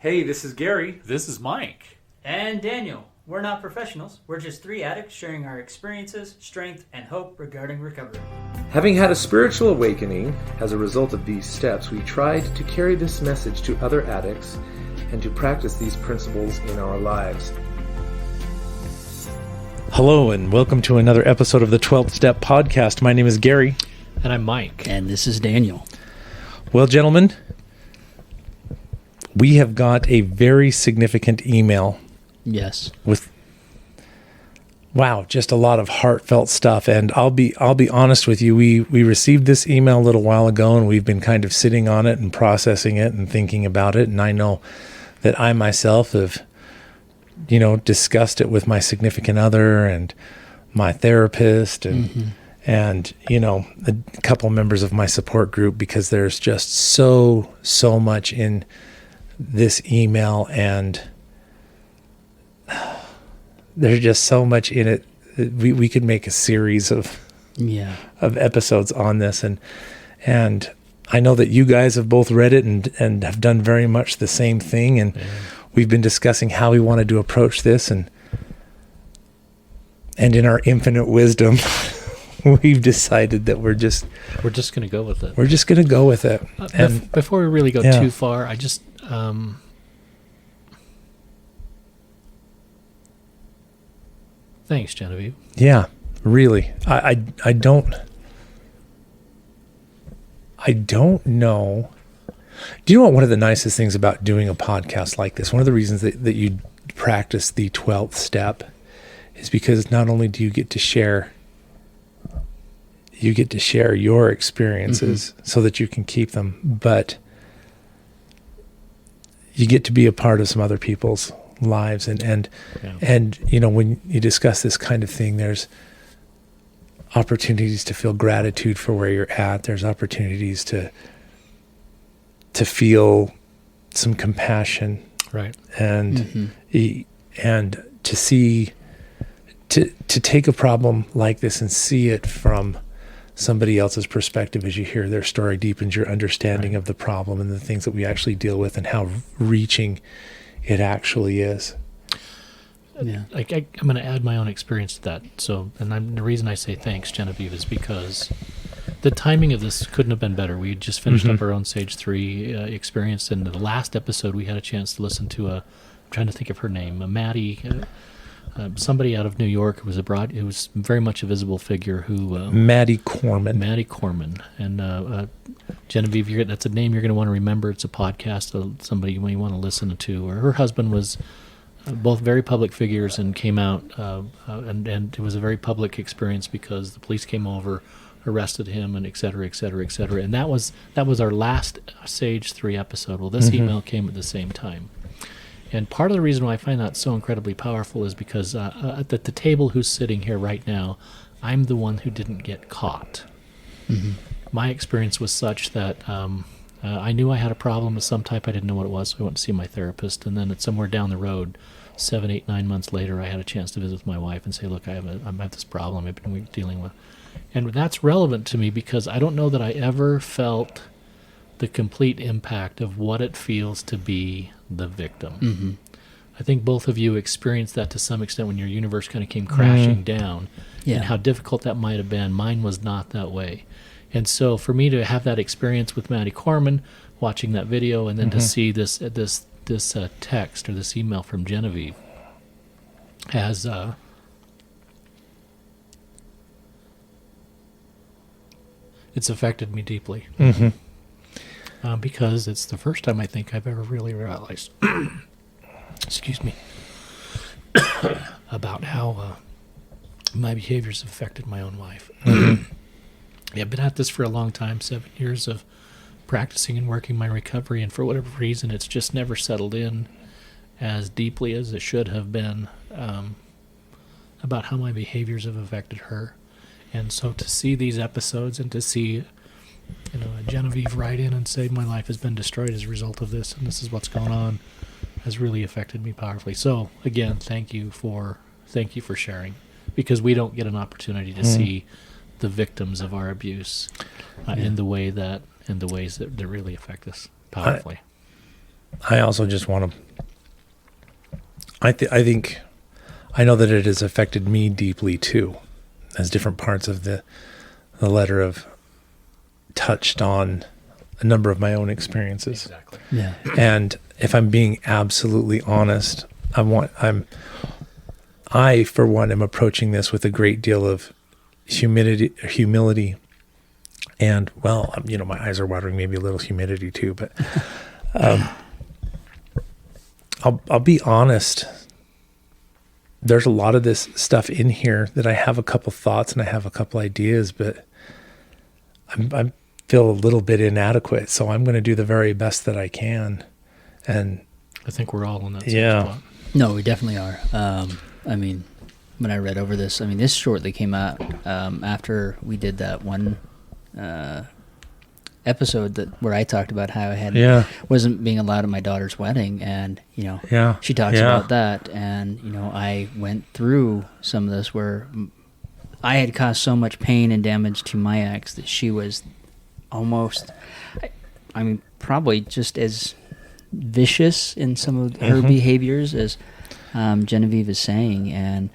Hey, this is Gary. This is Mike. And Daniel. We're not professionals. We're just three addicts sharing our experiences, strength, and hope regarding recovery. Having had a spiritual awakening as a result of these steps, we tried to carry this message to other addicts and to practice these principles in our lives. Hello, and welcome to another episode of the 12th Step Podcast. My name is Gary. And I'm Mike. And this is Daniel. Well, gentlemen, we have got a very significant email. Yes. With, wow, just a lot of heartfelt stuff. And I'll be honest with you, we received this email a little while ago, and we've been kind of sitting on it and processing it and thinking about it. And I know that I myself have, discussed it with my significant other and my therapist and a couple members of my support group, because there's just so much in this email, and there's just so much in it. We could make a series of episodes on this, and I know that you guys have both read it and have done very much the same thing, and we've been discussing how we wanted to approach this, and in our infinite wisdom, we've decided that we're just going to go with it. We're just going to go with it. And before we really go too far, I just thanks, Genevieve. Yeah, really. I don't know. Do you know what one of the nicest things about doing a podcast like this, one of the reasons that you practice the 12th step, is because not only do you get to share your experiences so that you can keep them, but you get to be a part of some other people's lives. And when you discuss this kind of thing, there's opportunities to feel gratitude for where you're at. There's opportunities to feel some compassion, right? And to see, to take a problem like this and see it from somebody else's perspective as you hear their story deepens your understanding of the problem and the things that we actually deal with and how reaching it actually is. Yeah, I'm going to add my own experience to that. So, the reason I say thanks, Genevieve, is because the timing of this couldn't have been better. We had just finished up our own Sage 3 experience, and the last episode we had a chance to listen to I'm trying to think of her name, Maddie, somebody out of New York who was abroad. It was very much a visible figure who... Maddie Corman. And Genevieve, that's a name you're going to want to remember. It's a podcast of somebody you may want to listen to. Her husband was both very public figures and came out, and it was a very public experience because the police came over, arrested him, and et cetera, et cetera, et cetera. And that was our last Sage 3 episode. Well, this email came at the same time. And part of the reason why I find that so incredibly powerful is because at the table who's sitting here right now, I'm the one who didn't get caught. Mm-hmm. My experience was such that I knew I had a problem of some type. I didn't know what it was, so I went to see my therapist. And then somewhere down the road, 7, 8, 9 months later, I had a chance to visit with my wife and say, look, I have this problem I've been dealing with. And that's relevant to me because I don't know that I ever felt the complete impact of what it feels to be the victim. Mm-hmm. I think both of you experienced that to some extent when your universe kind of came crashing down, and how difficult that might have been. Mine was not that way. And so for me to have that experience with Maddie Corman, watching that video, and then to see this text or this email from Genevieve has it's affected me deeply. Mm-hmm. Because it's the first time I think I've ever really realized, excuse me, about how my behaviors have affected my own life. I've been at this for a long time, 7 years of practicing and working my recovery, and for whatever reason, it's just never settled in as deeply as it should have been about how my behaviors have affected her. And so to see these episodes and to see Genevieve write in and say my life has been destroyed as a result of this, and this is what's going on, has really affected me powerfully. So again, thank you for sharing, because we don't get an opportunity to see the victims of our abuse in the ways that really affect us powerfully. I also just want to, I think, I know that it has affected me deeply too, as different parts of the letter have touched on a number of my own experiences. Exactly. Yeah. And if I'm being absolutely honest, I for one am approaching this with a great deal of humility, and well, my eyes are watering, maybe a little humidity too, but I'll be honest. There's a lot of this stuff in here that I have a couple thoughts and I have a couple ideas, but I feel a little bit inadequate. So I'm going to do the very best that I can. And I think we're all in that same Yeah. spot. No, we definitely are. I mean, when I read over this, this shortly came out after we did that one episode where I talked about how I wasn't being allowed at my daughter's wedding, and she talks about that, and I went through some of this where I had caused so much pain and damage to my ex that she was almost, probably just as vicious in some of her behaviors as Genevieve is saying, and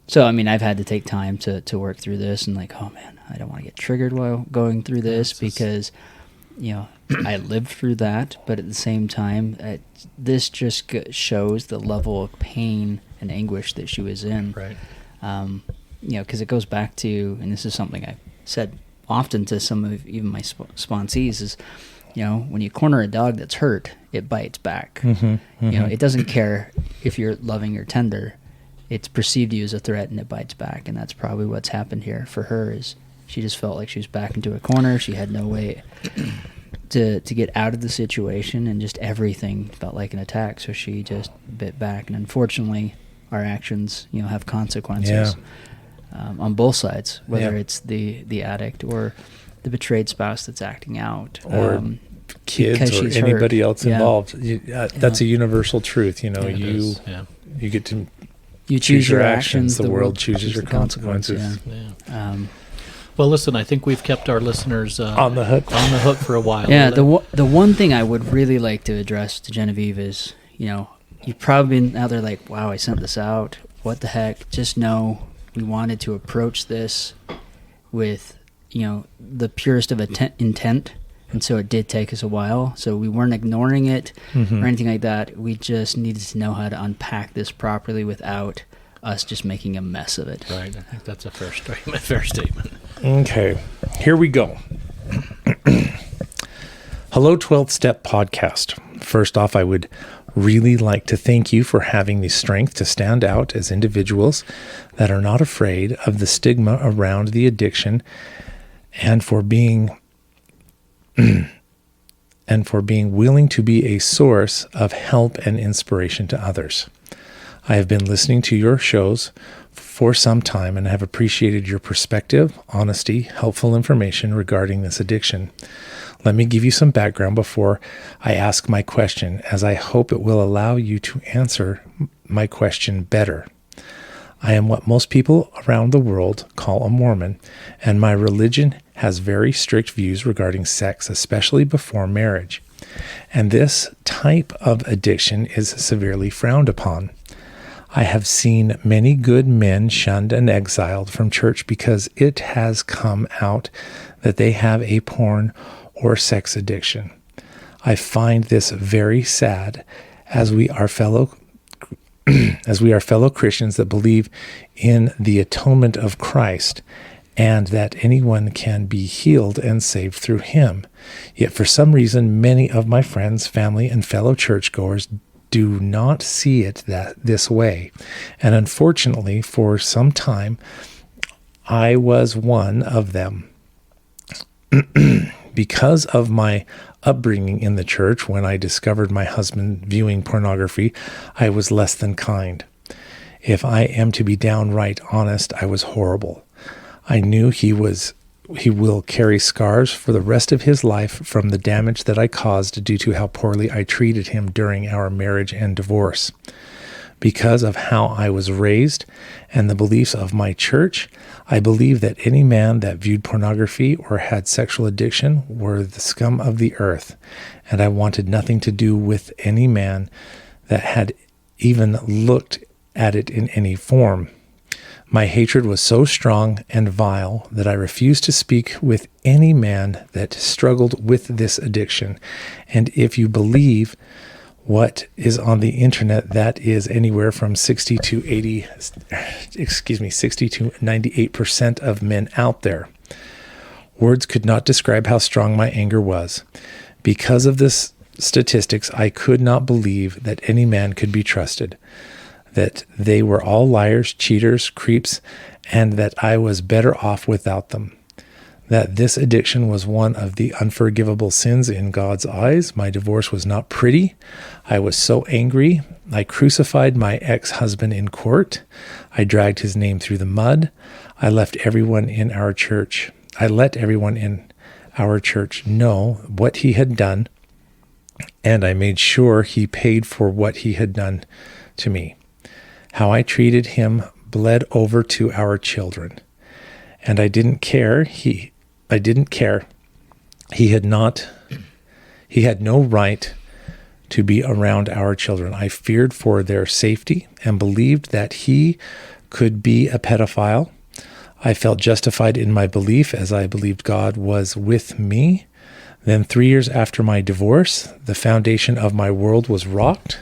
so I've had to take time to work through this, and oh man, I don't want to get triggered while going through this, because I lived through that, but at the same time this just shows the level of pain and anguish that she was in, Right. Because it goes back to, and this is something I've said often to some of even my sponsees, is when you corner a dog that's hurt, it bites back. It doesn't care if you're loving or tender. It's perceived you as a threat, and it bites back. And that's probably what's happened here for her, is she just felt like she was backed into a corner. She had no way to get out of the situation, and just everything felt like an attack. So she just bit back. And unfortunately, our actions, have consequences on both sides, whether it's the addict or the betrayed spouse that's acting out, or kids or anybody else involved. That's a universal truth. You get to choose your actions. The world chooses your consequences. Yeah. Well, listen, I think we've kept our listeners on the hook for a while. Yeah. The one thing I would really like to address to Genevieve is, you've probably been out there like, wow, I sent this out. What the heck? Just know we wanted to approach this with the purest of intent, and so it did take us a while. So we weren't ignoring it or anything like that. We just needed to know how to unpack this properly without us just making a mess of it. Right. I think that's a fair statement. Okay, here we go. Hello, 12th Step Podcast. First off, I would really like to thank you for having the strength to stand out as individuals that are not afraid of the stigma around the addiction, and for being willing to be a source of help and inspiration to others. I have been listening to your shows for some time and have appreciated your perspective, honesty, helpful information regarding this addiction. Let me give you some background before I ask my question, as I hope it will allow you to answer my question better. I am what most people around the world call a Mormon, and my religion has very strict views regarding sex, especially before marriage. And this type of addiction is severely frowned upon. I have seen many good men shunned and exiled from church because it has come out that they have a porn or sex addiction. I find this very sad, as we are fellow Christians that believe in the atonement of Christ and that anyone can be healed and saved through him. Yet for some reason, many of my friends, family, and fellow churchgoers do not see it this way. And unfortunately, for some time, I was one of them. Because of my upbringing in the church, when I discovered my husband viewing pornography, I was less than kind. If I am to be downright honest, I was horrible. I knew he will carry scars for the rest of his life from the damage that I caused due to how poorly I treated him during our marriage and divorce. Because of how I was raised and the beliefs of my church, I believe that any man that viewed pornography or had sexual addiction were the scum of the earth, and I wanted nothing to do with any man that had even looked at it in any form. My hatred was so strong and vile that I refused to speak with any man that struggled with this addiction. And if you believe what is on the internet, that is anywhere from 60 to 98% of men out there. Words could not describe how strong my anger was. Because of this statistics, I could not believe that any man could be trusted, that they were all liars, cheaters, creeps, and that I was better off without them. That this addiction was one of the unforgivable sins in God's eyes. My divorce was not pretty. I was so angry. I crucified my ex-husband in court. I dragged his name through the mud. I let everyone in our church know what he had done, and I made sure he paid for what he had done to me. How I treated him bled over to our children, and I didn't care. He had no right to be around our children. I feared for their safety and believed that he could be a pedophile. I felt justified in my belief as I believed God was with me. Then 3 years after my divorce, the foundation of my world was rocked.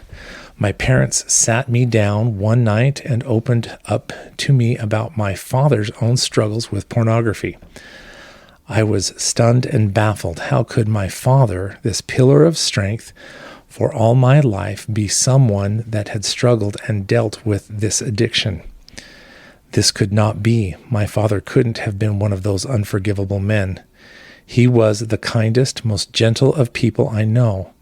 My parents sat me down one night and opened up to me about my father's own struggles with pornography. I was stunned and baffled. How could my father, this pillar of strength for all my life, be someone that had struggled and dealt with this addiction? This could not be. My father couldn't have been one of those unforgivable men. He was the kindest, most gentle of people I know.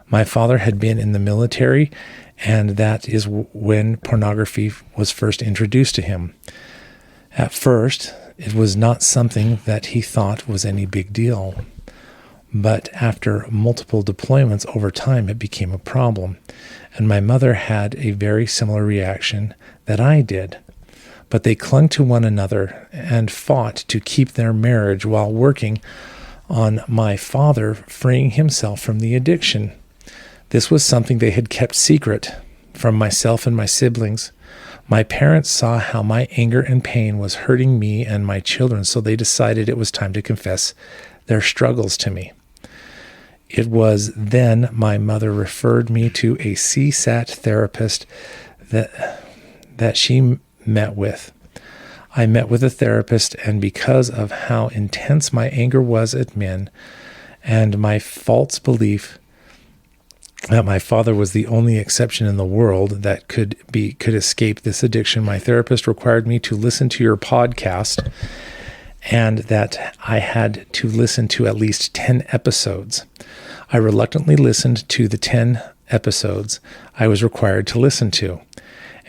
My father had been in the military, and that is when pornography was first introduced to him. At first, it was not something that he thought was any big deal. But after multiple deployments over time, it became a problem. And my mother had a very similar reaction that I did. But they clung to one another and fought to keep their marriage while working on my father freeing himself from the addiction. This was something they had kept secret from myself and my siblings. My parents saw how my anger and pain was hurting me and my children, so they decided it was time to confess their struggles to me. It was then my mother referred me to a CSAT therapist that she met with. I met with a therapist, and because of how intense my anger was at men and my false belief that my father was the only exception in the world that could escape this addiction, my therapist required me to listen to your podcast, and that I had to listen to at least 10 episodes. I reluctantly listened to the 10 episodes I was required to listen to.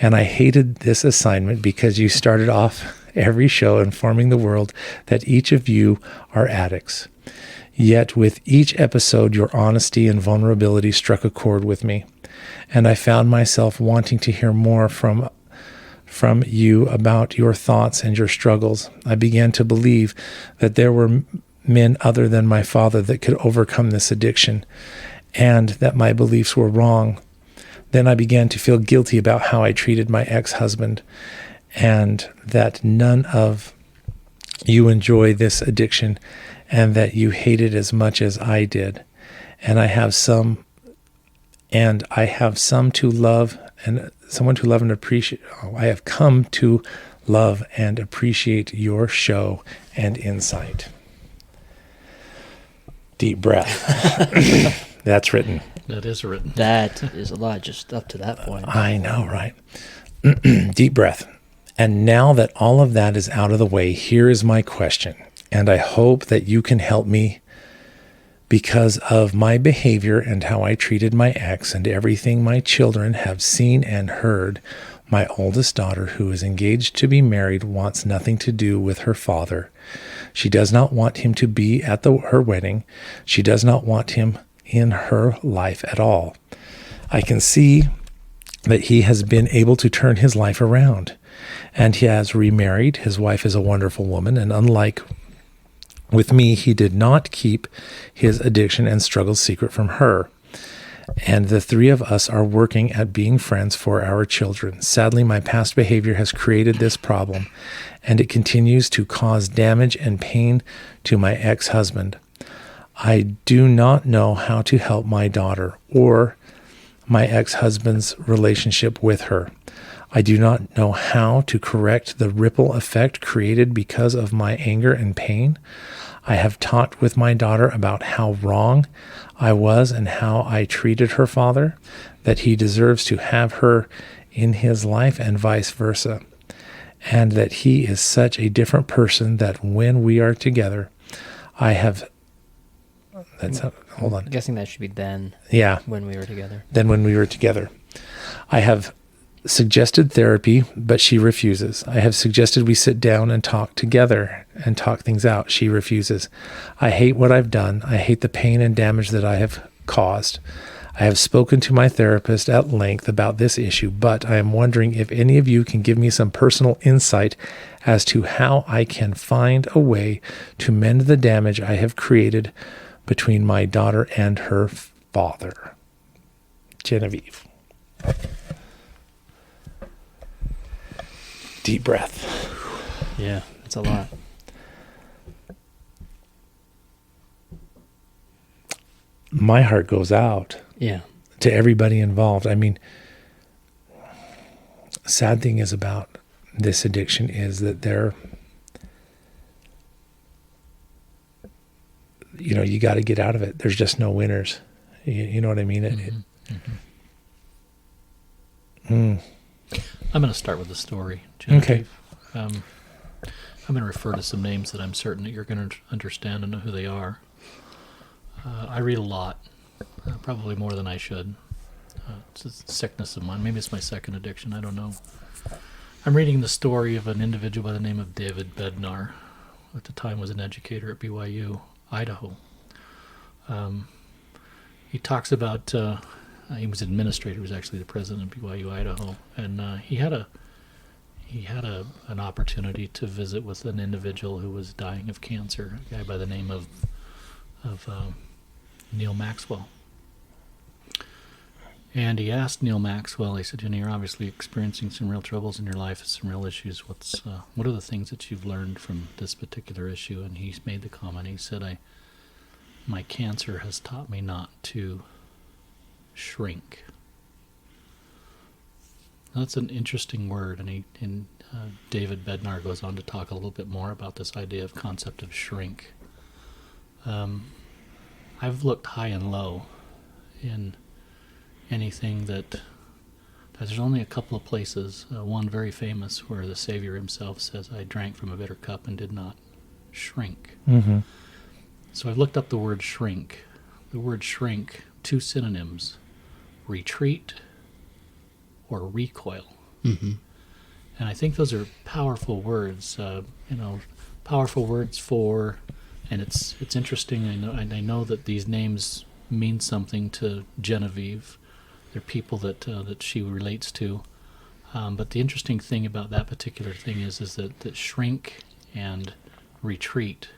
And I hated this assignment because you started off every show informing the world that each of you are addicts. Yet with each episode, your honesty and vulnerability struck a chord with me, and I found myself wanting to hear more from you about your thoughts and your struggles. I began to believe that there were men other than my father that could overcome this addiction, and that my beliefs were wrong. Then I began to feel guilty about how I treated my ex-husband, and that none of you enjoy this addiction, and that you hate it as much as I did. And I have someone to love and appreciate. I have come to love and appreciate your show and insight. Deep breath. That's written. That is written. That is a lot just up to that point. I know, right? Deep breath. And now that all of that is out of the way, here is my question. And I hope that you can help me because of my behavior and how I treated my ex and everything my children have seen and heard. My oldest daughter, who is engaged to be married, wants nothing to do with her father. She does not want him to be at her wedding. She does not want him in her life at all. I can see that he has been able to turn his life around, and he has remarried. His wife is a wonderful woman, and unlike with me, he did not keep his addiction and struggles secret from her. And the three of us are working at being friends for our children. Sadly, my past behavior has created this problem, and it continues to cause damage and pain to my ex-husband. I do not know how to help my daughter or my ex-husband's relationship with her. I do not know how to correct the ripple effect created because of my anger and pain. I have talked with my daughter about how wrong I was and how I treated her father, that he deserves to have her in his life and vice versa, and that he is such a different person that when we are together, hold on. I'm guessing that should be then. Yeah. When we were together. Then when we were together. I have suggested therapy, but she refuses. I have suggested we sit down and talk together and talk things out. She refuses. I hate what I've done. I hate the pain and damage that I have caused. I have spoken to my therapist at length about this issue, but I am wondering if any of you can give me some personal insight as to how I can find a way to mend the damage I have created between my daughter and her father. Genevieve. Deep breath. Yeah, that's a lot. My heart goes out Yeah. to everybody involved. I mean, sad thing is about this addiction is that you got to get out of it. There's just no winners. You know what I mean? I'm going to start with a story, Genevieve. Okay. I'm going to refer to some names that I'm certain that you're going to understand and know who they are. I read a lot, probably more than I should. It's a sickness of mine. Maybe it's my second addiction. I don't know. I'm reading the story of an individual by the name of David Bednar, who at the time was an educator at BYU, Idaho. He talks about, he was administrator, he was actually the president of BYU, Idaho, and he had an opportunity to visit with an individual who was dying of cancer, a guy by the name of Neil Maxwell. And he asked Neil Maxwell, he said, you're obviously experiencing some real troubles in your life, some real issues. What are the things that you've learned from this particular issue? And he made the comment, he said, my cancer has taught me not to shrink. That's an interesting word, and David Bednar goes on to talk a little bit more about this idea of concept of shrink. I've looked high and low in anything that there's only a couple of places, one very famous where the Savior himself says, I drank from a bitter cup and did not shrink. Mm-hmm. So I've looked up the word shrink. The word shrink, two synonyms, retreat or recoil. Mm-hmm. And I think those are powerful words, powerful words for, and it's interesting. I know that these names mean something to Genevieve. They're people that she relates to. But the interesting thing about that particular thing is that shrink and retreat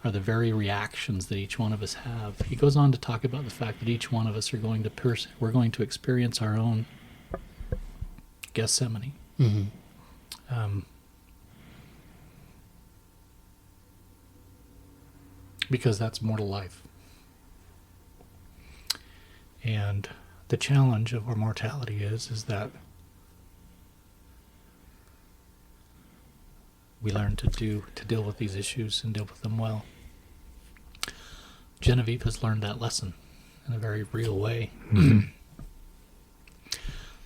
are the very reactions that each one of us have. He goes on to talk about the fact that each one of us are going to we're going to experience our own Gethsemane. Mm-hmm. Because that's mortal life. And the challenge of our mortality is that we learn to deal with these issues and deal with them well. Genevieve has learned that lesson in a very real way. Mm-hmm.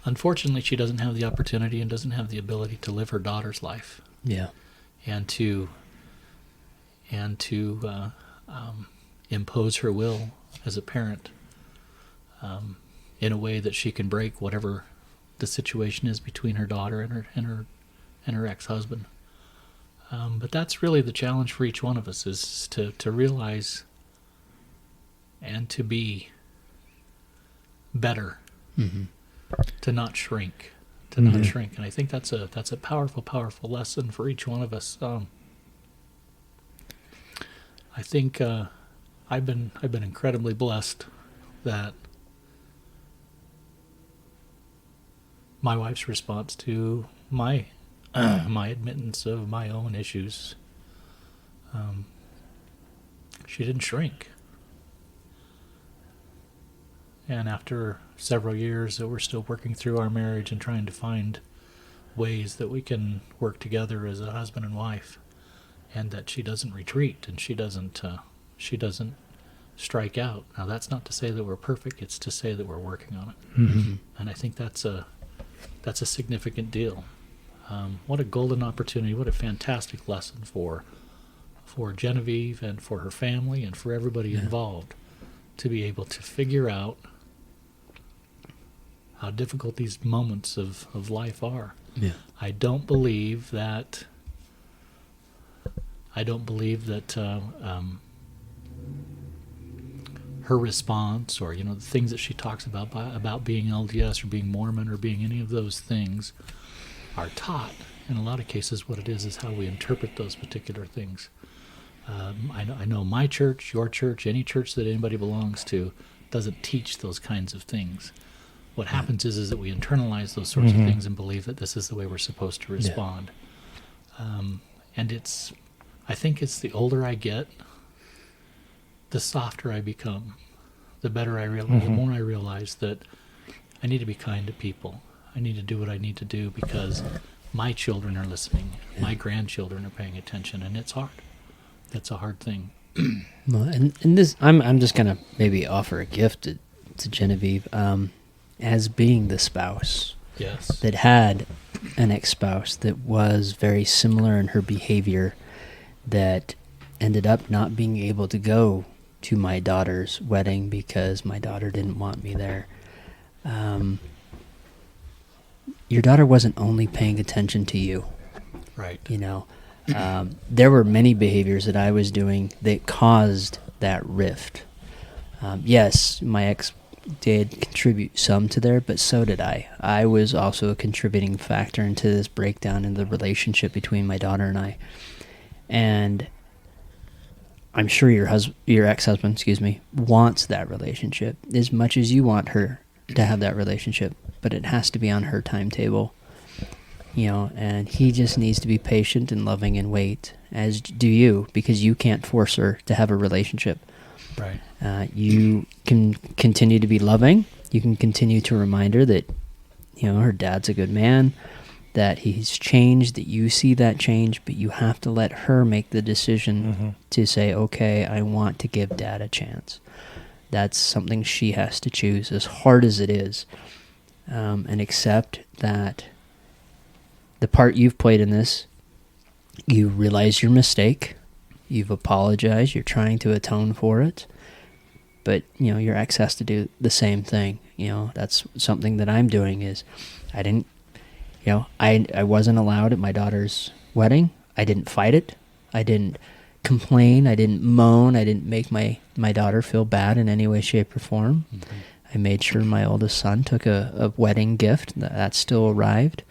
Unfortunately, she doesn't have the opportunity and doesn't have the ability to live her daughter's life. Yeah. And to impose her will as a parent in a way that she can break whatever the situation is between her daughter and her ex-husband. But that's really the challenge for each one of us, is to realize and to be better Mm-hmm. to not shrink, not shrink. And I think that's a powerful, powerful lesson for each one of us. I think I've been incredibly blessed that my wife's response to my my admittance of my own issues, she didn't shrink. And after several years that we're still working through our marriage and trying to find ways that we can work together as a husband and wife, and that she doesn't retreat and she doesn't strike out. Now that's not to say that we're perfect, it's to say that we're working on it. Mm-hmm. And I think that's a significant deal. What a golden opportunity, what a fantastic lesson for Genevieve and for her family and for everybody involved to be able to figure out how difficult these moments of life are. Yeah. I don't believe that her response, or the things that she talks about being LDS or being Mormon or being any of those things, are taught. In a lot of cases, what it is how we interpret those particular things. I know my church, your church, any church that anybody belongs to doesn't teach those kinds of things. What happens is that we internalize those sorts of things and believe that this is the way we're supposed to respond. And I think it's the older I get, the softer I become, the better I realize, the more I realize that I need to be kind to people. I need to do what I need to do because my children are listening, my grandchildren are paying attention, and it's hard. That's a hard thing. Well, and this, I'm just gonna maybe offer a gift to Genevieve, as being the spouse Yes. that had an ex-spouse that was very similar in her behavior, that ended up not being able to go to my daughter's wedding because my daughter didn't want me there. Your daughter wasn't only paying attention to you. Right. There were many behaviors that I was doing that caused that rift. Yes, my ex did contribute some to there, but so did I. I was also a contributing factor into this breakdown in the relationship between my daughter and I. And I'm sure your ex-husband, wants that relationship as much as you want her to have that relationship, but it has to be on her timetable. And he just needs to be patient and loving and wait, as do you, because you can't force her to have a relationship. Right. You can continue to be loving. You can continue to remind her that, her dad's a good man, that he's changed, that you see that change, but you have to let her make the decision to say, okay, I want to give dad a chance. That's something she has to choose, as hard as it is, and accept that the part you've played in this, you realize your mistake, you've apologized, you're trying to atone for it, but your ex has to do the same thing. That's something that I'm doing. Is I didn't, I wasn't allowed at my daughter's wedding. I didn't fight it. I didn't complain. I didn't moan. I didn't make my daughter feel bad in any way, shape, or form. I made sure my oldest son took a wedding gift that still arrived.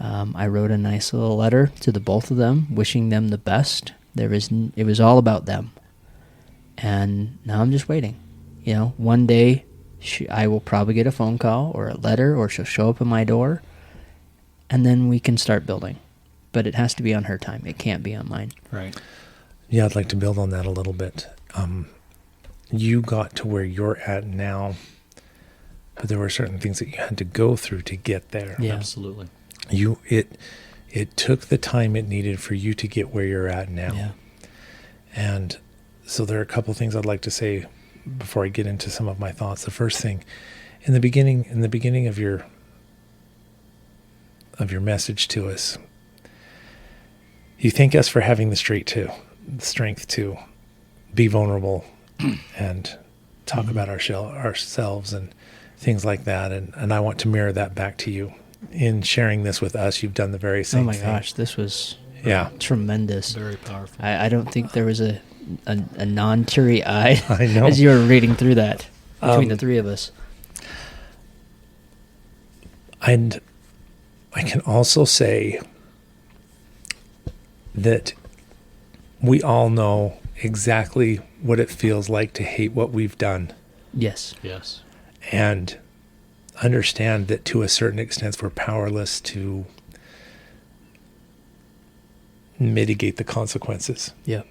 I wrote a nice little letter to the both of them, wishing them the best. It was all about them. And now I'm just waiting. One day I will probably get a phone call or a letter, or she'll show up at my door, and then we can start building. But it has to be on her time. It can't be on mine. Right. Yeah, I'd like to build on that a little bit. You got to where you're at now, but there were certain things that you had to go through to get there. Yeah. Absolutely. It took the time it needed for you to get where you're at now. Yeah. And so there are a couple of things I'd like to say before I get into some of my thoughts. The first thing, in the beginning of your message to us, you thank us for having the strength to be vulnerable and talk about ourselves and things like that. And I want to mirror that back to you. In sharing this with us, you've done the very same thing. Oh my gosh, this was tremendous. Very powerful. I don't think there was a non-teary eye I know. as you were reading through that between the three of us. And I can also say that we all know exactly what it feels like to hate what we've done. Yes. Yes. And understand that to a certain extent we're powerless to mitigate the consequences. Yeah.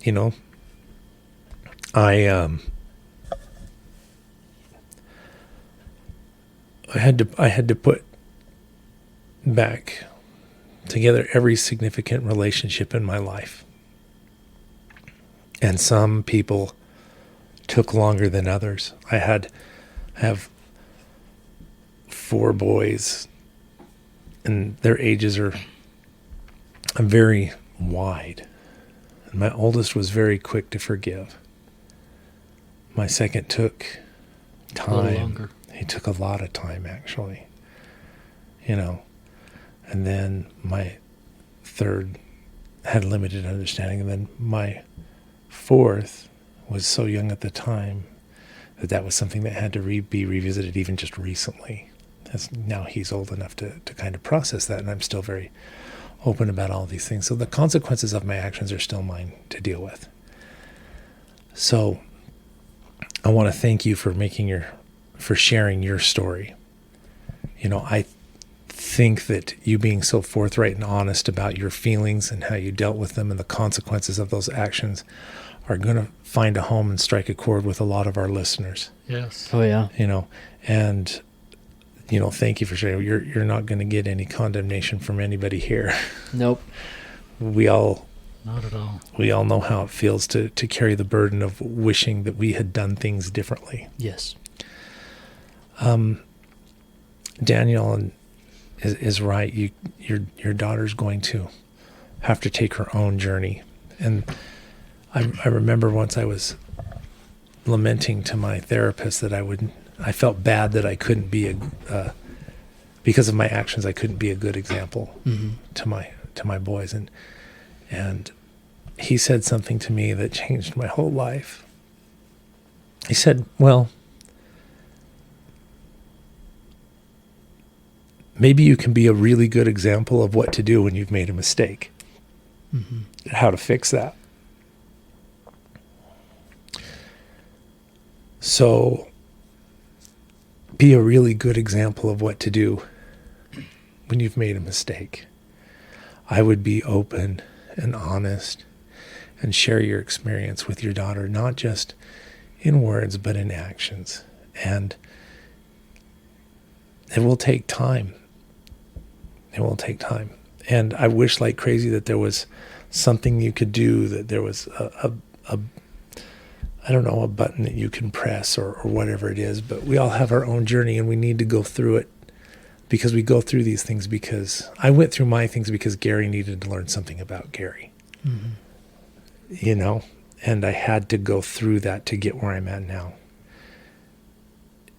You know, I had to put back together every significant relationship in my life. And some people took longer than others. I have 4 boys, and their ages are very wide. And my oldest was very quick to forgive. My second took time. A little longer. He took a lot of time, actually. You know, and then my third had limited understanding, and then my fourth was so young at the time that was something that had to be revisited even just recently. As now he's old enough to kind of process that, and I'm still very open about all these things. So the consequences of my actions are still mine to deal with. So I want to thank you for sharing your story. You know, I think that you being so forthright and honest about your feelings and how you dealt with them and the consequences of those actions are going to find a home and strike a chord with a lot of our listeners. Yes. Oh yeah. You know, and you know, thank you for sharing. You're not going to get any condemnation from anybody here. Nope. We all Not at all. We all know how it feels to carry the burden of wishing that we had done things differently. Yes. Daniel is right. Your daughter's going to have to take her own journey. And I remember once I was lamenting to my therapist that I felt bad that I couldn't be because of my actions, I couldn't be a good example to my boys. And he said something to me that changed my whole life. He said, well, maybe you can be a really good example of what to do when you've made a mistake, how to fix that. So be a really good example of what to do when you've made a mistake. I would be open and honest and share your experience with your daughter, not just in words, but in actions. And it will take time. It will take time. And I wish like crazy that there was something you could do, that there was a I don't know, a button that you can press or whatever it is, but we all have our own journey and we need to go through it because we go through these things because I went through my things because Gary needed to learn something about Gary, you know, and I had to go through that to get where I'm at now.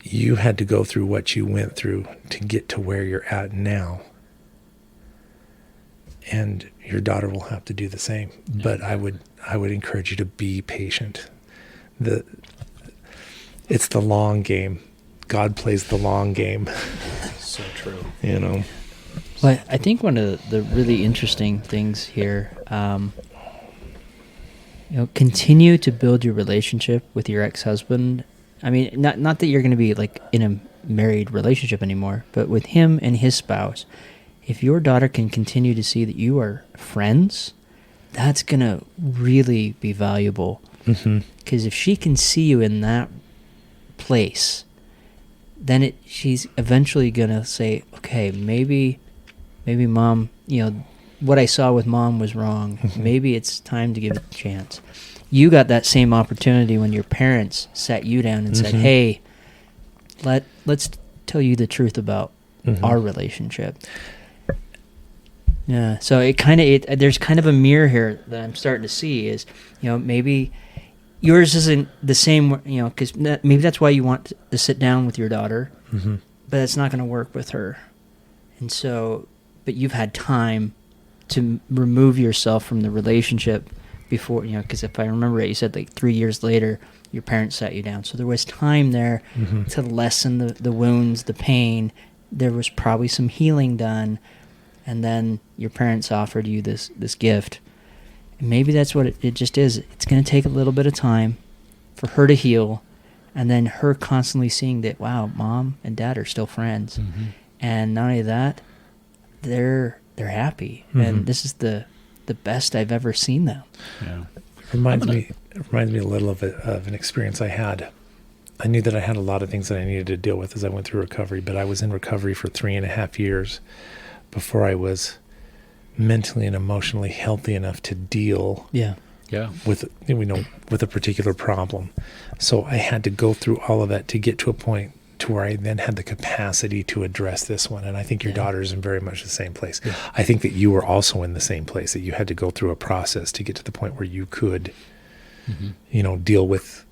You had to go through what you went through to get to where you're at now. And your daughter will have to do the same. Yeah. But I would encourage you to be patient. It's the long game. God plays the long game. So true. You know. Well, I think one of the really interesting things here, continue to build your relationship with your ex-husband. I mean, not that you're going to be like in a married relationship anymore, but with him and his spouse, if your daughter can continue to see that you are friends, that's going to really be valuable. Because if she can see you in that place, then she's eventually going to say, okay, maybe mom, what I saw with mom was wrong. Maybe it's time to give it a chance. You got that same opportunity when your parents sat you down and said, hey, let's tell you the truth about our relationship. Yeah, so there's kind of a mirror here that I'm starting to see is, maybe yours isn't the same, because maybe that's why you want to sit down with your daughter, but it's not going to work with her. And so, but you've had time to remove yourself from the relationship before, because if I remember right, you said like 3 years later, your parents sat you down. So there was time there to lessen the wounds, the pain, there was probably some healing done, and then your parents offered you this gift. And maybe that's what it just is. It's going to take a little bit of time for her to heal, and then her constantly seeing that, wow, mom and dad are still friends. Mm-hmm. And not only that, they're happy. Mm-hmm. And this is the best I've ever seen them. Yeah. It reminds me a little of an experience I had. I knew that I had a lot of things that I needed to deal with as I went through recovery, but I was in recovery for 3.5 years before I was mentally and emotionally healthy enough to deal Yeah. with a particular problem. So I had to go through all of that to get to a point to where I then had the capacity to address this one. And I think your daughter's in very much the same place. Yeah. I think that you were also in the same place, that you had to go through a process to get to the point where you could, deal with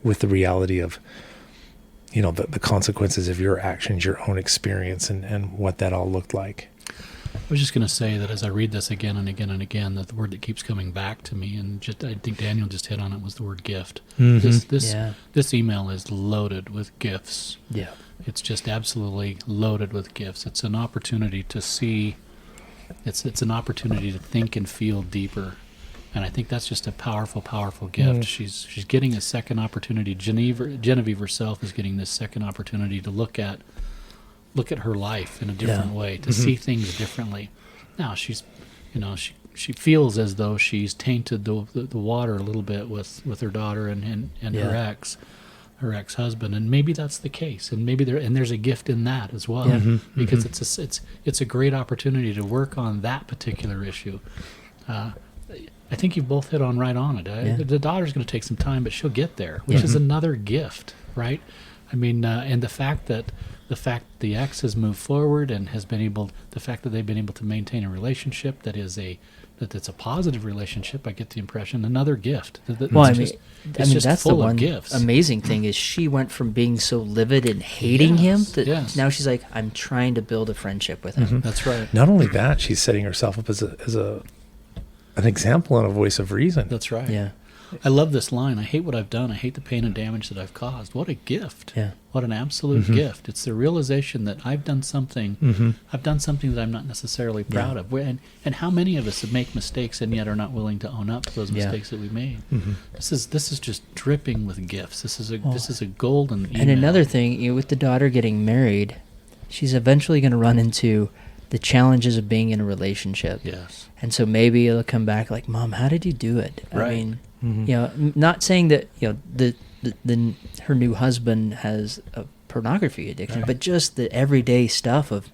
the reality of, the consequences of your actions, your own experience, and what that all looked like. I was just going to say that as I read this again and again and again, that the word that keeps coming back to me, and I think Daniel just hit on it, was the word gift. Mm-hmm. This email is loaded with gifts. Yeah. It's just absolutely loaded with gifts. It's an opportunity to see. It's an opportunity to think and feel deeper, and I think that's just a powerful, powerful gift. She's getting a second opportunity. Genevieve herself is getting this second opportunity to look at her life in a different way, to see things differently. Now she's, she feels as though she's tainted the water a little bit with her daughter and her ex-husband, and maybe that's the case, and maybe there's a gift in that as well, because it's a great opportunity to work on that particular issue. I think you both hit right on it. The daughter's going to take some time, but she'll get there, which is another gift, right? I mean, and the fact that the ex has moved forward and the fact that they've been able to maintain a relationship that's a positive relationship, I get the impression, another gift. That's full the one of gifts. amazing thing is she went from being so livid and hating him to now she's like, I'm trying to build a friendship with him. That's right. Not only that, she's setting herself up as an example and a voice of reason. That's right. Yeah. I love this line. I hate what I've done. I hate the pain and damage that I've caused. What a gift. Yeah. What an absolute gift. It's the realization that I've done something. I've done something that I'm not necessarily proud of. And how many of us make mistakes and yet are not willing to own up to those mistakes that we made? This is just dripping with gifts. This is a golden email. And another thing, with the daughter getting married, she's eventually going to run into the challenges of being in a relationship. Yes. And so maybe it'll come back like, Mom, how did you do it? Right. I mean, not saying that, her new husband has a pornography addiction, but just the everyday stuff of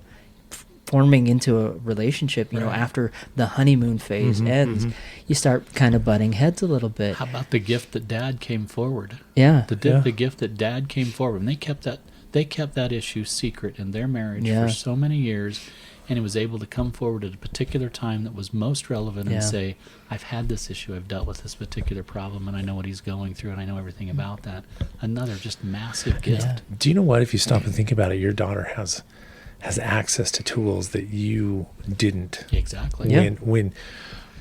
forming into a relationship, after the honeymoon phase ends, you start kind of butting heads a little bit. How about the gift that Dad came forward? Yeah. The gift that Dad came forward. And they kept that issue secret in their marriage for so many years, and he was able to come forward at a particular time that was most relevant and say, I've had this issue, I've dealt with this particular problem, and I know what he's going through, and I know everything about that. Another just massive gift. Yeah. Do you know what? If you stop and think about it, your daughter has access to tools that you didn't. Exactly.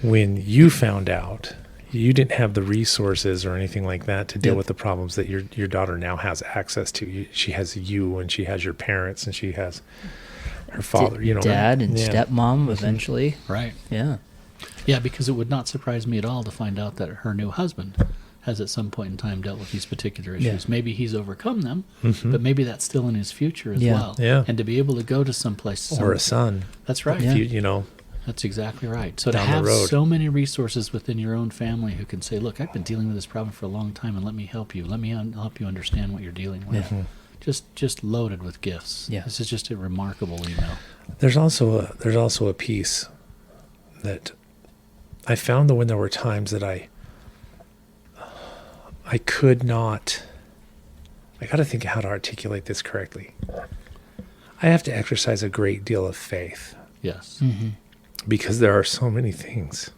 When you found out, you didn't have the resources or anything like that to deal with the problems that your daughter now has access to. She has you, and she has your parents, and she has her father, dad and stepmom eventually. Right. Yeah. Yeah, because it would not surprise me at all to find out that her new husband has at some point in time dealt with these particular issues. Yeah. Maybe he's overcome them, but maybe that's still in his future as well. Yeah. And to be able to go to someplace. Or a son. That's right. Yeah. That's exactly right. So to Down the have road. so many resources within your own family who can say, look, I've been dealing with this problem for a long time, and let me help you. Let me help you understand what you're dealing with. Yeah. Just loaded with gifts. Yeah. This is just a remarkable email. There's also a piece that I found that when there were times that I could not, I got to think how to articulate this correctly. I have to exercise a great deal of faith. Yes. Mm-hmm. Because there are so many things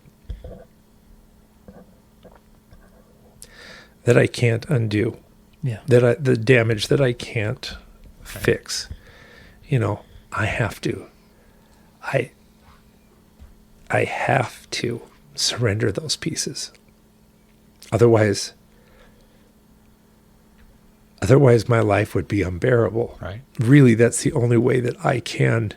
that I can't undo. Yeah. The damage that I can't fix. I have to. I have to surrender those pieces. Otherwise, Otherwise, my life would be unbearable. Right. Really, that's the only way that I can.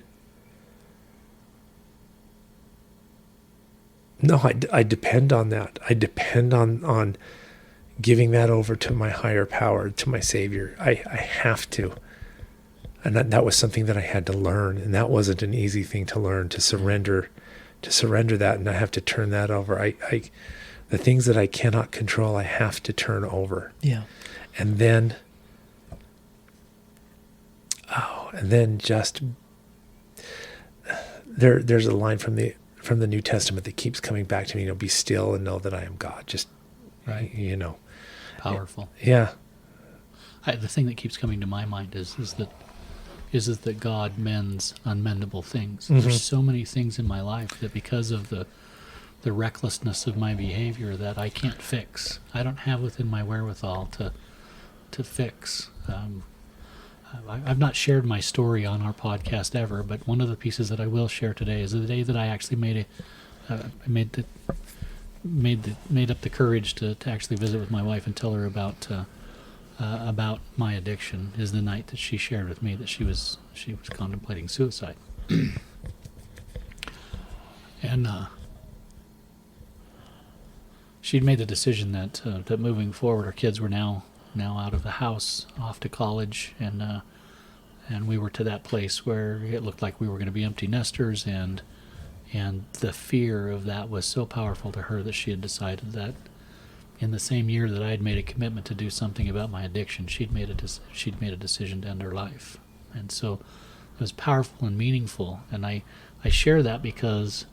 No, I depend on that. I depend on giving that over to my higher power, to my Savior. I have to. And that was something that I had to learn. And that wasn't an easy thing to learn, to surrender that. And I have to turn that over. The things that I cannot control, I have to turn over. Yeah. And then just there's a line from the New Testament that keeps coming back to me, be still and know that I am God. Just, Right. Powerful. Yeah. The thing that keeps coming to my mind is that God mends unmendable things. Mm-hmm. There's so many things in my life that because of the recklessness of my behavior that I can't fix. I don't have within my wherewithal to fix. I've not shared my story on our podcast ever, but one of the pieces that I will share today is the day that I actually made up the courage to actually visit with my wife and tell her about my addiction. Is the night that she shared with me that she was contemplating suicide, and she'd made the decision that moving forward, our kids were now out of the house, off to college, and we were to that place where it looked like we were going to be empty nesters, and the fear of that was so powerful to her that she had decided that in the same year that I had made a commitment to do something about my addiction, she'd made a decision to end her life. And so it was powerful and meaningful, and I share that because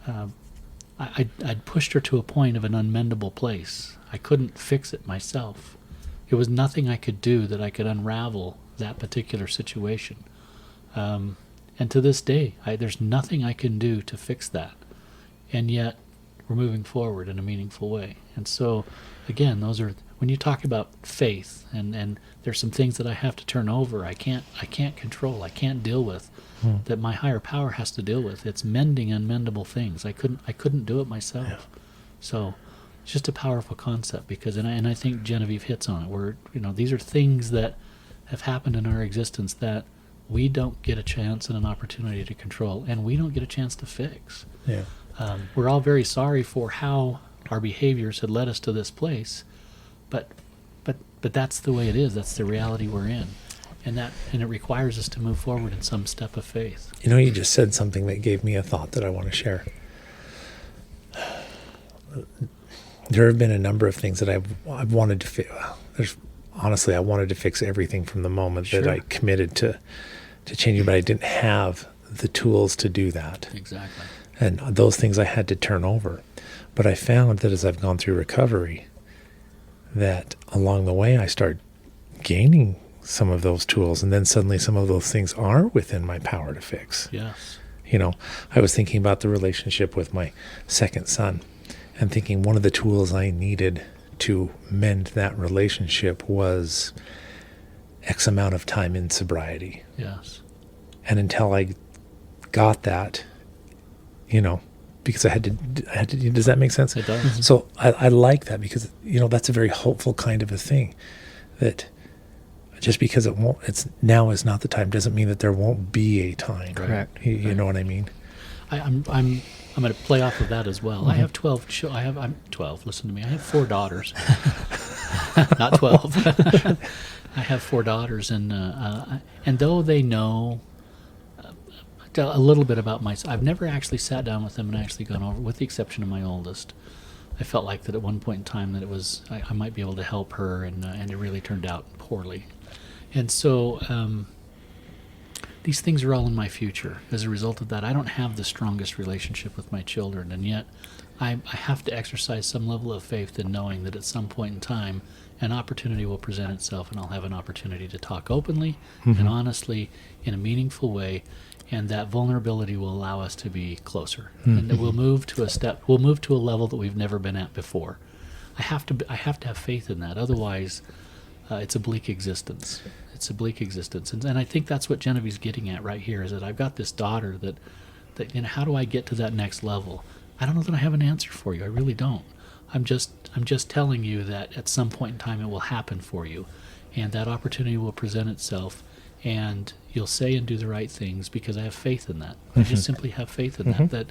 I'd pushed her to a point of an unmendable place. I couldn't fix it myself. It was nothing I could do that I could unravel that particular situation. And to this day, there's nothing I can do to fix that. And yet, we're moving forward in a meaningful way. And so, again, those are, when you talk about faith, and there's some things that I have to turn over, I can't control, I can't deal with, that my higher power has to deal with. It's mending unmendable things. I couldn't do it myself. Yeah. So it's just a powerful concept, because, and I think Genevieve hits on it, where, these are things that have happened in our existence that we don't get a chance and an opportunity to control, and we don't get a chance to fix. Yeah. We're all very sorry for how our behaviors had led us to this place, but that's the way it is. That's the reality we're in, and it requires us to move forward in some step of faith. You just said something that gave me a thought that I want to share. There have been a number of things that I've wanted to fix. Honestly, I wanted to fix everything from the moment Sure. that I committed to changing, but I didn't have the tools to do that. Exactly. And those things I had to turn over. But I found that as I've gone through recovery, that along the way I started gaining some of those tools, and then suddenly some of those things are within my power to fix. Yes. I was thinking about the relationship with my second son, and thinking one of the tools I needed to mend that relationship was X amount of time in sobriety. Yes. And until I got that, because I had to, does that make sense? It does. So I like that, because, that's a very hopeful kind of a thing, that just because now is not the time doesn't mean that there won't be a time. Correct. You know what I mean? I'm going to play off of that as well. Mm-hmm. I have 12. I'm 12. Listen to me. I have 4 daughters. Not 12. I have 4 daughters, and though they know a little bit about myself, I've never actually sat down with them and actually gone over, with the exception of my oldest. I felt like that at one point in time that it was I might be able to help her, and it really turned out poorly. And so these things are all in my future. As a result of that, I don't have the strongest relationship with my children, and yet I have to exercise some level of faith in knowing that at some point in time an opportunity will present itself, and I'll have an opportunity to talk openly and honestly in a meaningful way, and that vulnerability will allow us to be closer, and that we'll move to a level that we've never been at before. I have to have faith in that. Otherwise, it's a bleak existence. It's a bleak existence, and I think that's what Genevieve's getting at right here. Is that I've got this daughter that how do I get to that next level? I don't know that I have an answer for you. I really don't. I'm just telling you that at some point in time it will happen for you, and that opportunity will present itself, and you'll say and do the right things because I have faith in that. I just simply have faith in that.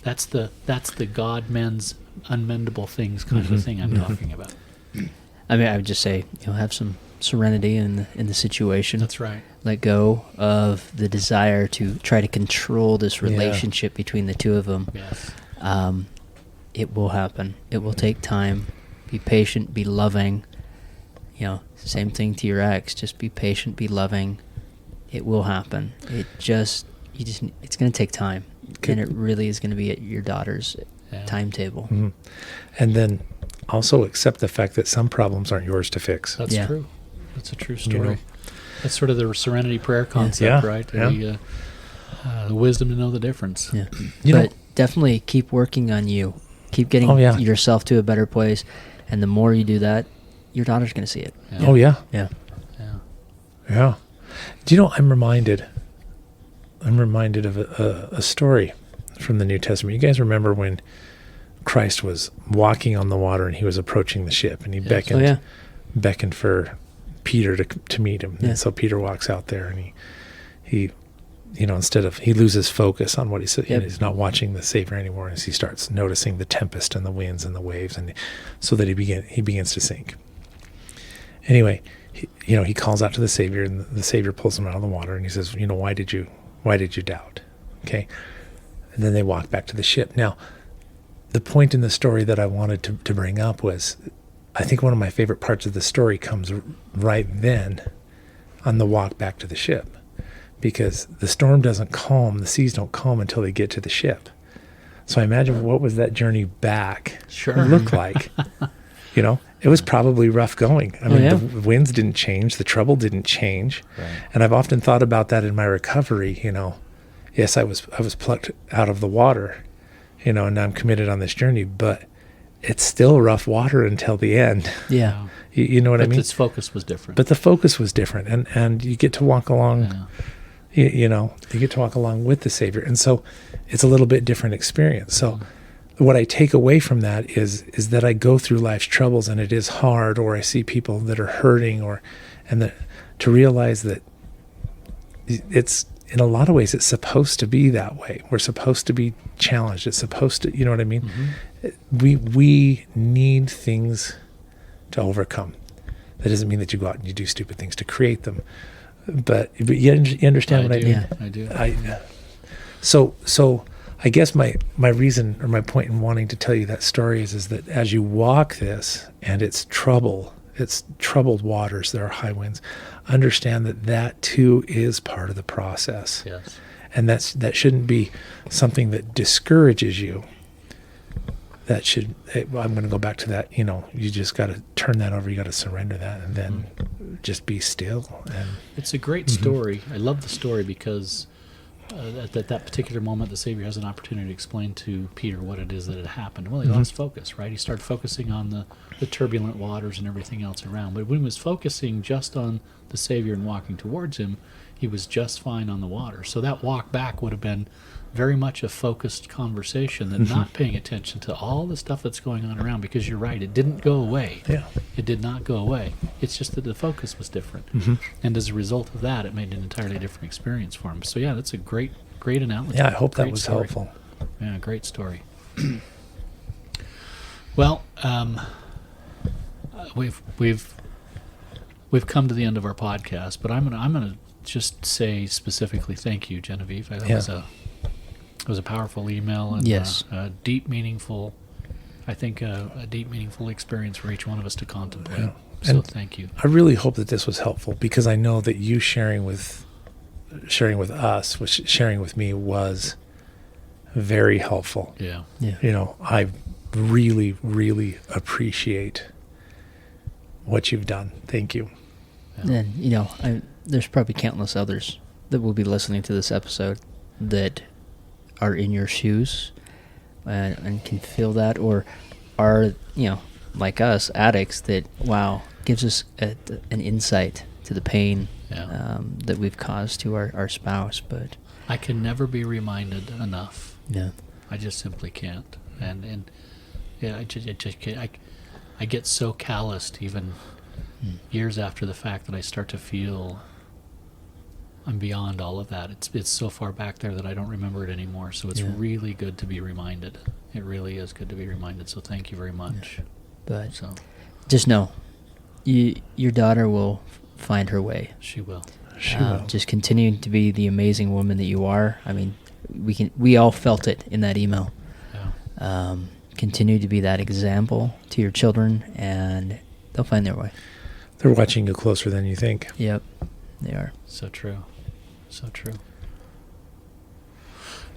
That's the God men's unmendable things kind of a thing I'm talking about. I mean, I would just say, have some serenity in the situation. That's right. Let go of the desire to try to control this relationship between the two of them. Yes. It will happen. It will take time. Be patient. Be loving. Same thing to your ex. Just be patient. Be loving. It will happen. It's going to take time, and it really is going to be at your daughter's timetable. Mm-hmm. And then also accept the fact that some problems aren't yours to fix. That's true. That's a true story. That's sort of the serenity prayer concept, right? Yeah. The wisdom to know the difference. Yeah. But definitely keep working on you. Keep getting yourself to a better place. And the more you do that, your daughter's going to see it. Yeah. Oh, yeah. Yeah. Yeah. Yeah. Do you know, I'm reminded of a story from the New Testament. You guys remember when Christ was walking on the water and he was approaching the ship, and he beckoned for Peter to meet him. Yeah. And so Peter walks out there, and he he loses focus on what he said. He's not watching the Savior anymore, as he starts noticing the tempest and the winds and the waves, and so that he begins to sink. Anyway, he calls out to the Savior, and the Savior pulls him out of the water, and he says, why did you doubt? Okay. And then they walk back to the ship. Now, the point in the story that I wanted to bring up was, I think one of my favorite parts of the story comes right then on the walk back to the ship, because the storm doesn't calm, the seas don't calm until they get to the ship. So I imagine what was that journey back look like? It was probably rough going. I mean, the winds didn't change, the trouble didn't change. Right. And I've often thought about that in my recovery. Yes, I was plucked out of the water, and I'm committed on this journey, but it's still rough water until the end. Yeah. You know what I mean? But its focus was different. But the focus was different, and you get to walk along, you get to walk along with the Savior. And so it's a little bit different experience. So what I take away from that is that I go through life's troubles and it is hard, or I see people that are hurting, to realize that it's, in a lot of ways, it's supposed to be that way. We're supposed to be challenged. It's supposed to, you know what I mean? Mm-hmm. We need things to overcome. That doesn't mean that you go out and you do stupid things to create them. But you understand what I mean? Yeah. I do. So I guess my reason, or my point in wanting to tell you that story is that as you walk this, and it's troubled waters, there are high winds, understand that too is part of the process. Yes. And that shouldn't be something that discourages you. That should, I'm going to go back to that, you just got to turn that over. You got to surrender that, and then just be still. And it's a great story. I love the story because at that particular moment, the Savior has an opportunity to explain to Peter what it is that had happened. Well, he lost focus, right? He started focusing on the turbulent waters and everything else around. But when he was focusing just on the Savior and walking towards him, he was just fine on the water. So that walk back would have been very much a focused conversation, than not paying attention to all the stuff that's going on around, because you're right, it didn't go away. Yeah. It did not go away. It's just that the focus was different. And as a result of that, it made an entirely different experience for him. So yeah, that's a great analogy. Yeah, I hope that Great was story. helpful. Yeah, great story. Well, we've come to the end of our podcast, but I'm gonna just say specifically thank you, Genevieve. It was a powerful email, and Yes. a deep, meaningful experience for each one of us to contemplate. Yeah. So And thank you. I really hope that this was helpful, because I know that you sharing with us, sharing with me, was very helpful. Yeah. Yeah. I really, really appreciate what you've done. Thank you. And, there's probably countless others that will be listening to this episode that are in your shoes and can feel that, or are, like us, addicts, that, gives us an insight to the pain that we've caused to our spouse. But I can never be reminded enough. yeah, I just simply can't. And yeah, I just can't. I get so calloused even years after the fact that I start to feel I'm beyond all of that. It's so far back there that I don't remember it anymore. So it's really good to be reminded. It really is good to be reminded. So thank you very much. But So just know, your daughter will find her way. she will. She will. Just continue to be the amazing woman that you are. I mean, we all felt it in that email. Yeah. Continue to be that example to your children, and they'll find their way. They're watching you closer than you think. Yep, they are. So true. So true.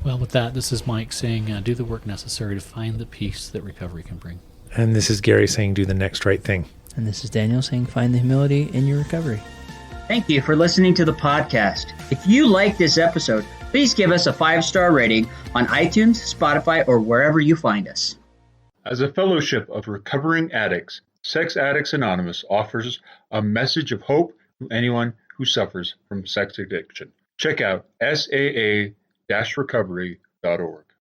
Well, with that, this is Mike saying, do the work necessary to find the peace that recovery can bring. And this is Gary saying, do the next right thing. And this is Daniel saying, find the humility in your recovery. Thank you for listening to the podcast. If you like this episode, please give us a 5-star rating on iTunes, Spotify, or wherever you find us. As a fellowship of recovering addicts, Sex Addicts Anonymous offers a message of hope to anyone who suffers from sex addiction. Check out saa-recovery.org.